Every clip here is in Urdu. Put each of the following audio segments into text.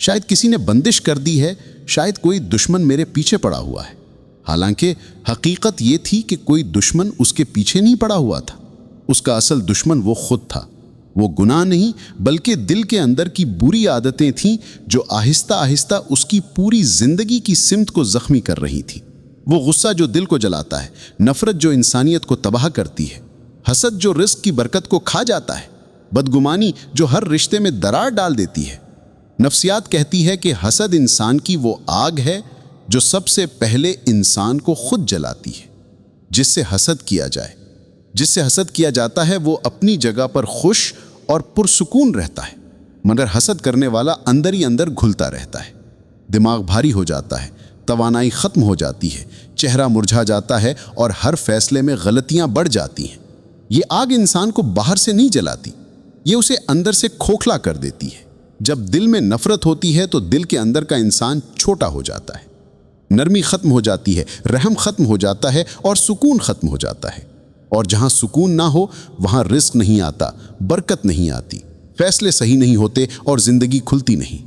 شاید کسی نے بندش کر دی ہے، شاید کوئی دشمن میرے پیچھے پڑا ہوا ہے۔ حالانکہ حقیقت یہ تھی کہ کوئی دشمن اس کے پیچھے نہیں پڑا ہوا تھا، اس کا اصل دشمن وہ خود تھا۔ وہ گناہ نہیں بلکہ دل کے اندر کی بری عادتیں تھیں جو آہستہ آہستہ اس کی پوری زندگی کی سمت کو زخمی کر رہی تھیں۔ وہ غصہ جو دل کو جلاتا ہے، نفرت جو انسانیت کو تباہ کرتی ہے، حسد جو رزق کی برکت کو کھا جاتا ہے، بدگمانی جو ہر رشتے میں درار ڈال دیتی ہے۔ نفسیات کہتی ہے کہ حسد انسان کی وہ آگ ہے جو سب سے پہلے انسان کو خود جلاتی ہے۔ جس سے حسد کیا جاتا ہے وہ اپنی جگہ پر خوش اور پرسکون رہتا ہے، مگر حسد کرنے والا اندر ہی اندر گھلتا رہتا ہے۔ دماغ بھاری ہو جاتا ہے، توانائی ختم ہو جاتی ہے، چہرہ مرجھا جاتا ہے اور ہر فیصلے میں غلطیاں بڑھ جاتی ہیں۔ یہ آگ انسان کو باہر سے نہیں جلاتی، یہ اسے اندر سے کھوکھلا کر دیتی ہے۔ جب دل میں نفرت ہوتی ہے تو دل کے اندر کا انسان چھوٹا ہو جاتا ہے، نرمی ختم ہو جاتی ہے، رحم ختم ہو جاتا ہے اور سکون ختم ہو جاتا ہے۔ اور جہاں سکون نہ ہو وہاں رزق نہیں آتا، برکت نہیں آتی، فیصلے صحیح نہیں ہوتے اور زندگی کھلتی نہیں۔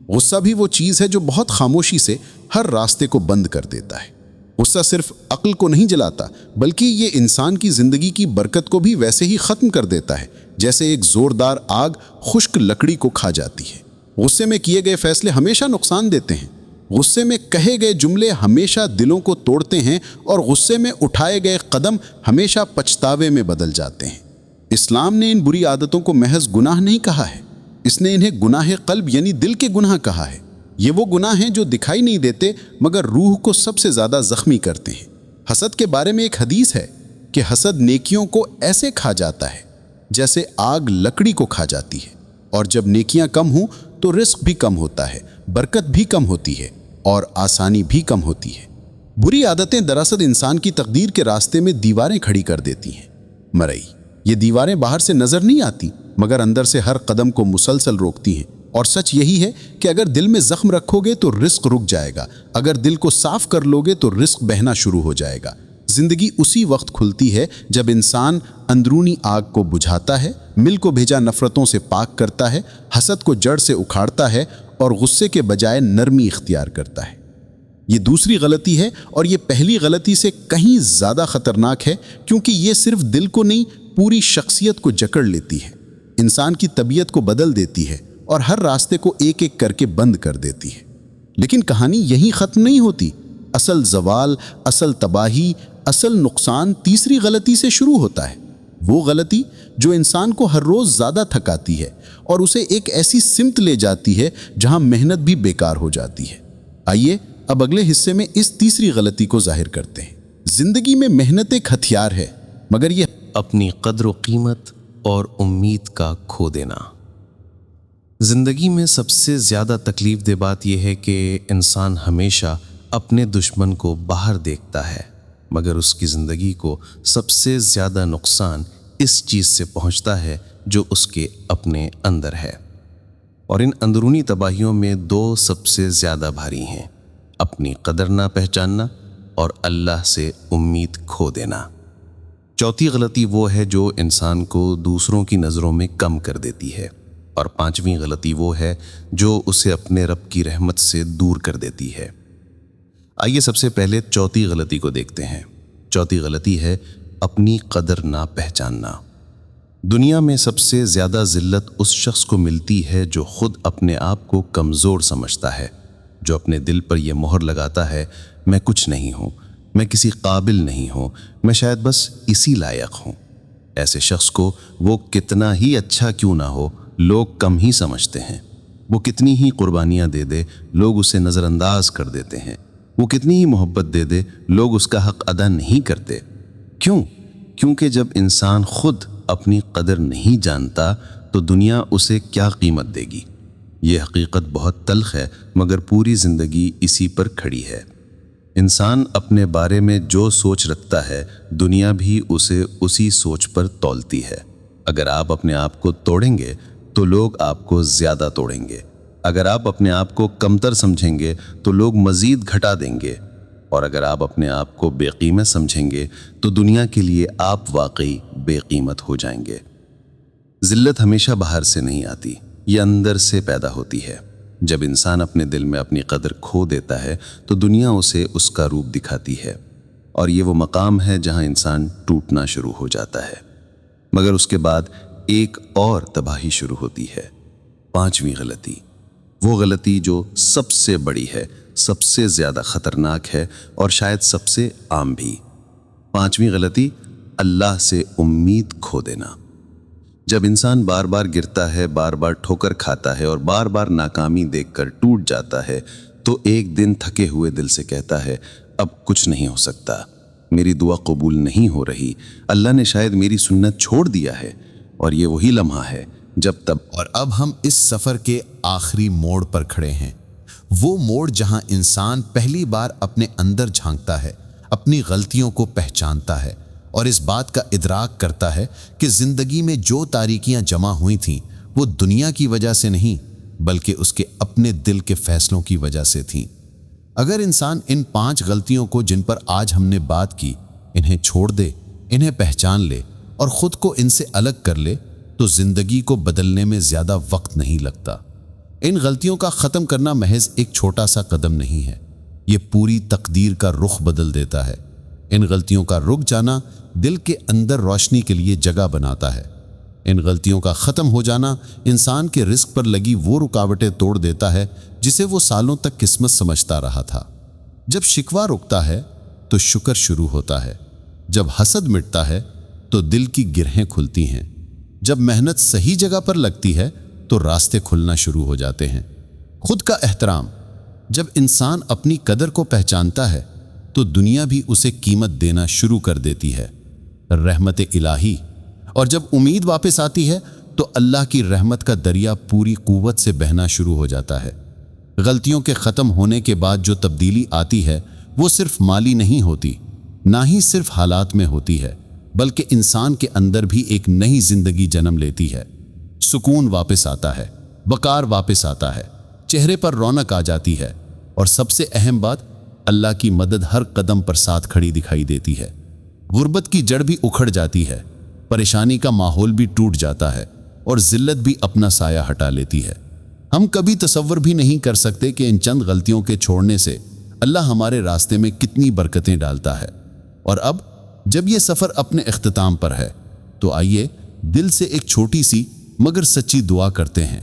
غصہ بھی وہ چیز ہے جو بہت خاموشی سے ہر راستے کو بند کر دیتا ہے۔ غصہ صرف عقل کو نہیں جلاتا بلکہ یہ انسان کی زندگی کی برکت کو بھی ویسے ہی ختم کر دیتا ہے جیسے ایک زوردار آگ خشک لکڑی کو کھا جاتی ہے۔ غصے میں کیے گئے فیصلے ہمیشہ نقصان دیتے ہیں، غصے میں کہے گئے جملے ہمیشہ دلوں کو توڑتے ہیں اور غصے میں اٹھائے گئے قدم ہمیشہ پچھتاوے میں بدل جاتے ہیں۔ اسلام نے ان بری عادتوں کو محض گناہ نہیں کہا ہے، اس نے انہیں گناہ قلب یعنی دل کے گناہ کہا ہے۔ یہ وہ گناہ ہیں جو دکھائی نہیں دیتے مگر روح کو سب سے زیادہ زخمی کرتے ہیں۔ حسد کے بارے میں ایک حدیث ہے کہ حسد نیکیوں کو ایسے کھا جاتا ہے جیسے آگ لکڑی کو کھا جاتی ہے، اور جب نیکیاں کم ہوں تو رزق بھی کم ہوتا ہے، برکت بھی کم ہوتی ہے اور آسانی بھی کم ہوتی ہے۔ بری عادتیں دراصل انسان کی تقدیر کے راستے میں دیواریں کھڑی کر دیتی ہیں۔ مرئی، یہ دیواریں باہر سے نظر نہیں آتی مگر اندر سے ہر قدم کو مسلسل روکتی ہیں، اور سچ یہی ہے کہ اگر دل میں زخم رکھو گے تو رزق رک جائے گا، اگر دل کو صاف کر لو گے تو رزق بہنا شروع ہو جائے گا۔ زندگی اسی وقت کھلتی ہے جب انسان اندرونی آگ کو بجھاتا ہے، مل کو بھیجا نفرتوں سے پاک کرتا ہے، حسد کو جڑ سے اکھاڑتا ہے اور غصے کے بجائے نرمی اختیار کرتا ہے۔ یہ دوسری غلطی ہے اور یہ پہلی غلطی سے کہیں زیادہ خطرناک ہے کیونکہ یہ صرف دل کو نہیں پوری شخصیت کو جکڑ لیتی ہے، انسان کی طبیعت کو بدل دیتی ہے اور ہر راستے کو ایک ایک کر کے بند کر دیتی ہے۔ لیکن کہانی یہیں ختم نہیں ہوتی۔ اصل زوال، اصل تباہی، اصل نقصان تیسری غلطی سے شروع ہوتا ہے۔ وہ غلطی جو انسان کو ہر روز زیادہ تھکاتی ہے اور اسے ایک ایسی سمت لے جاتی ہے جہاں محنت بھی بیکار ہو جاتی ہے۔ آئیے اب اگلے حصے میں اس تیسری غلطی کو ظاہر کرتے ہیں۔ زندگی میں محنت ایک ہتھیار ہے مگر یہ اپنی قدر و قیمت اور امید کا کھو دینا۔ زندگی میں سب سے زیادہ تکلیف دہ بات یہ ہے کہ انسان ہمیشہ اپنے دشمن کو باہر دیکھتا ہے مگر اس کی زندگی کو سب سے زیادہ نقصان اس چیز سے پہنچتا ہے جو اس کے اپنے اندر ہے، اور ان اندرونی تباہیوں میں دو سب سے زیادہ بھاری ہیں: اپنی قدر نہ پہچاننا اور اللہ سے امید کھو دینا۔ چوتھی غلطی وہ ہے جو انسان کو دوسروں کی نظروں میں کم کر دیتی ہے، اور پانچویں غلطی وہ ہے جو اسے اپنے رب کی رحمت سے دور کر دیتی ہے۔ آئیے سب سے پہلے چوتھی غلطی کو دیکھتے ہیں۔ چوتھی غلطی ہے اپنی قدر نہ پہچاننا۔ دنیا میں سب سے زیادہ ذلت اس شخص کو ملتی ہے جو خود اپنے آپ کو کمزور سمجھتا ہے، جو اپنے دل پر یہ مہر لگاتا ہے، میں کچھ نہیں ہوں، میں کسی قابل نہیں ہوں، میں شاید بس اسی لائق ہوں۔ ایسے شخص کو وہ کتنا ہی اچھا کیوں نہ ہو لوگ کم ہی سمجھتے ہیں، وہ کتنی ہی قربانیاں دے دے لوگ اسے نظر انداز کر دیتے ہیں، وہ کتنی ہی محبت دے دے لوگ اس کا حق ادا نہیں کرتے۔ کیوں؟ کیونکہ جب انسان خود اپنی قدر نہیں جانتا تو دنیا اسے کیا قیمت دے گی؟ یہ حقیقت بہت تلخ ہے مگر پوری زندگی اسی پر کھڑی ہے۔ انسان اپنے بارے میں جو سوچ رکھتا ہے دنیا بھی اسے اسی سوچ پر تولتی ہے۔ اگر آپ اپنے آپ کو توڑیں گے تو لوگ آپ کو زیادہ توڑیں گے، اگر آپ اپنے آپ کو کمتر سمجھیں گے تو لوگ مزید گھٹا دیں گے، اور اگر آپ اپنے آپ کو بے قیمت سمجھیں گے تو دنیا کے لیے آپ واقعی بے قیمت ہو جائیں گے۔ ذلت ہمیشہ باہر سے نہیں آتی، یہ اندر سے پیدا ہوتی ہے۔ انسان اپنے بارے میں جو سوچ رکھتا ہے دنیا بھی اسے اسی سوچ پر تولتی ہے۔ اگر آپ اپنے آپ کو توڑیں گے تو لوگ آپ کو زیادہ توڑیں گے، اگر آپ اپنے آپ کو کمتر سمجھیں گے تو لوگ مزید گھٹا دیں گے، اور اگر آپ اپنے آپ کو بے قیمت سمجھیں گے تو دنیا کے لیے آپ واقعی بے قیمت ہو جائیں گے۔ ذلت ہمیشہ باہر سے نہیں آتی، یہ اندر سے پیدا ہوتی ہے۔ جب انسان اپنے دل میں اپنی قدر کھو دیتا ہے تو دنیا اسے اس کا روپ دکھاتی ہے، اور یہ وہ مقام ہے جہاں انسان ٹوٹنا شروع ہو جاتا ہے۔ مگر اس کے بعد ایک اور تباہی شروع ہوتی ہے، پانچویں غلطی، وہ غلطی جو سب سے بڑی ہے، سب سے زیادہ خطرناک ہے اور شاید سب سے عام بھی۔ پانچویں غلطی، اللہ سے امید کھو دینا۔ جب انسان بار بار گرتا ہے، بار بار ٹھوکر کھاتا ہے اور بار بار ناکامی دیکھ کر ٹوٹ جاتا ہے تو ایک دن تھکے ہوئے دل سے کہتا ہے اب کچھ نہیں ہو سکتا، میری دعا قبول نہیں ہو رہی، اللہ نے شاید میری سنت چھوڑ دیا ہے۔ اور یہ وہی لمحہ ہے جب تب اور اب ہم اس سفر کے آخری موڑ پر کھڑے ہیں، وہ موڑ جہاں انسان پہلی بار اپنے اندر جھانکتا ہے، اپنی غلطیوں کو پہچانتا ہے اور اس بات کا ادراک کرتا ہے کہ زندگی میں جو تاریکیاں جمع ہوئی تھیں وہ دنیا کی وجہ سے نہیں بلکہ اس کے اپنے دل کے فیصلوں کی وجہ سے تھیں۔ اگر انسان ان 5 غلطیوں کو جن پر آج ہم نے بات کی انہیں چھوڑ دے، انہیں پہچان لے اور خود کو ان سے الگ کر لے تو زندگی کو بدلنے میں زیادہ وقت نہیں لگتا۔ ان غلطیوں کا ختم کرنا محض ایک چھوٹا سا قدم نہیں ہے، یہ پوری تقدیر کا رخ بدل دیتا ہے۔ ان غلطیوں کا رک جانا دل کے اندر روشنی کے لیے جگہ بناتا ہے۔ ان غلطیوں کا ختم ہو جانا انسان کے رزق پر لگی وہ رکاوٹیں توڑ دیتا ہے جسے وہ سالوں تک قسمت سمجھتا رہا تھا۔ جب شکوہ رکتا ہے تو شکر شروع ہوتا ہے، جب حسد مٹتا ہے تو دل کی گرہیں کھلتی ہیں، جب محنت صحیح جگہ پر لگتی ہے تو راستے کھلنا شروع ہو جاتے ہیں۔ خود کا احترام، جب انسان اپنی قدر کو پہچانتا ہے تو دنیا بھی اسے قیمت دینا شروع کر دیتی ہے۔ رحمت الہی، اور جب امید واپس آتی ہے تو اللہ کی رحمت کا دریا پوری قوت سے بہنا شروع ہو جاتا ہے۔ غلطیوں کے ختم ہونے کے بعد جو تبدیلی آتی ہے وہ صرف مالی نہیں ہوتی، نہ ہی صرف حالات میں ہوتی ہے، بلکہ انسان کے اندر بھی ایک نئی زندگی جنم لیتی ہے۔ سکون واپس آتا ہے، وقار واپس آتا ہے، چہرے پر رونق آ جاتی ہے، اور سب سے اہم بات، اللہ کی مدد ہر قدم پر ساتھ کھڑی دکھائی دیتی ہے۔ غربت کی جڑ بھی اکھڑ جاتی ہے، پریشانی کا ماحول بھی ٹوٹ جاتا ہے اور ذلت بھی اپنا سایہ ہٹا لیتی ہے۔ ہم کبھی تصور بھی نہیں کر سکتے کہ ان چند غلطیوں کے چھوڑنے سے اللہ ہمارے راستے میں کتنی برکتیں ڈالتا ہے۔ اور اب جب یہ سفر اپنے اختتام پر ہے تو آئیے دل سے ایک چھوٹی سی مگر سچی دعا کرتے ہیں